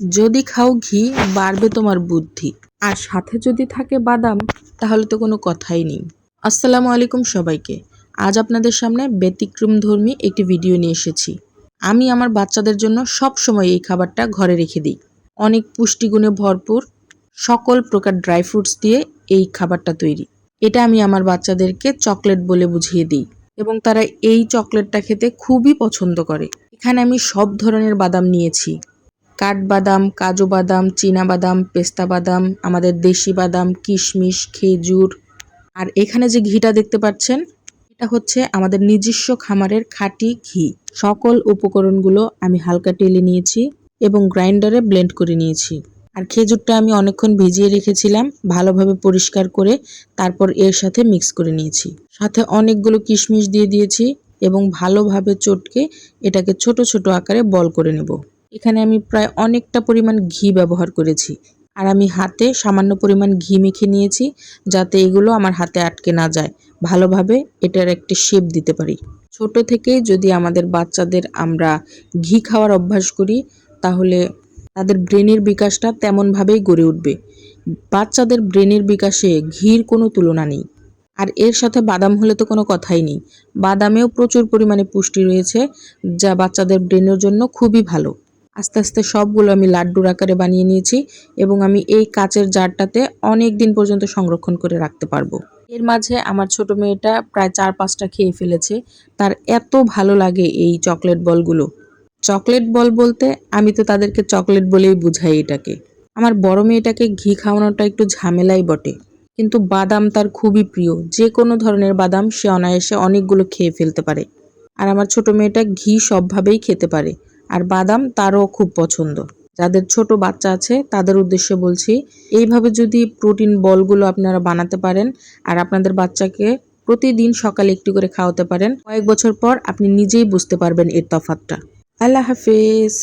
যদি খাও ঘি বাড়বে তোমার বুদ্ধি, আর সাথে যদি থাকে বাদাম তাহলে তো কোনো কথাই নেই। আসসালামু আলাইকুম সবাইকে। আজ আপনাদের সামনে ব্যতিক্রমধর্মী একটি ভিডিও নিয়ে এসেছি। আমি আমার বাচ্চাদের জন্য সব সময় এই খাবারটা ঘরে রেখে দিই। অনেক পুষ্টিগুণে ভরপুর, সকল প্রকার ড্রাই ফ্রুটস দিয়ে এই খাবারটা তৈরি। এটা আমি আমার বাচ্চাদেরকে চকলেট বলে বুঝিয়ে দিই এবং তারা এই চকলেটটা খেতে খুবই পছন্দ করে। এখানে আমি সব ধরনের বাদাম নিয়েছি। কাঠবাদাম, কাজু বাদাম, চীনা বাদাম, পেস্তা বাদাম, আমাদের দেশি বাদাম, কিশমিশ, খেজুর। আর এখানে যে ঘিটা দেখতে পাচ্ছেন, এটা হচ্ছে আমাদের নিজস্ব খামারের খাঁটি ঘি। সকল উপকরণগুলো আমি হালকা টেলে নিয়েছি এবং গ্রাইন্ডারে ব্লেন্ড করে নিয়েছি। আর খেজুরটা আমি অনেকক্ষণ ভিজিয়ে রেখেছিলাম, ভালোভাবে পরিষ্কার করে তারপর এর সাথে মিক্স করে নিয়েছি। সাথে অনেকগুলো কিশমিশ দিয়ে দিয়েছি এবং ভালোভাবে চটকে এটাকে ছোট ছোট আকারে বল করে নেব। এখানে আমি প্রায় অনেকটা পরিমাণ ঘি ব্যবহার করেছি, আর আমি হাতে সামান্য পরিমাণ ঘি মেখে নিয়েছি যাতে এগুলো আমার হাতে আটকে না যায়, ভালোভাবে এটার একটা শেপ দিতে পারি। ছোট থেকেই যদি আমাদের বাচ্চাদের আমরা ঘি খাওয়ার অভ্যাস করি তাহলে তাদের ব্রেনের বিকাশটা তেমনভাবেই গড়ে উঠবে। বাচ্চাদের ব্রেনের বিকাশে ঘির কোনো তুলনা নেই। আর এর সাথে বাদাম হলে তো কোনো কথাই নেই। বাদামেও প্রচুর পরিমাণে পুষ্টি রয়েছে, যা বাচ্চাদের ব্রেনের জন্য খুবই ভালো। আস্তে আস্তে সবগুলো আমি লাড্ডুর আকারে বানিয়ে নিয়েছি এবং আমি এই কাচের জারটাতে অনেক দিন পর্যন্ত সংরক্ষণ করে রাখতে পারবো। এর মাঝে আমার ছোট মেয়েটা প্রায় 4-5টা খেয়ে ফেলেছে। তার এত ভালো লাগে এই চকলেট বলগুলো। চকলেট বল বলতে আমি তো তাদেরকে চকলেট বলেই বুঝাই এটাকে। আমার বড় মেয়েটাকে ঘি খাওয়ানোটা একটু ঝামেলাই বটে, কিন্তু বাদাম তার খুবই প্রিয়। যে কোনো ধরনের বাদাম সে অনায়াসে অনেকগুলো খেয়ে ফেলতে পারে। আর আমার ছোট মেয়েটা ঘি সবভাবেই খেতে পারে, আর বাদাম তারও খুব পছন্দ। যাদের ছোট বাচ্চা আছে তাদের উদ্দেশ্যে বলছি, এইভাবে যদি প্রোটিন বলগুলো আপনারা বানাতে পারেন আর আপনাদের বাচ্চাকে প্রতিদিন সকালে একটু করে খাওয়াতে পারেন, কয়েক বছর পর আপনি নিজেই বুঝতে পারবেন এর তফাৎটা। আল্লাহ হাফেজ।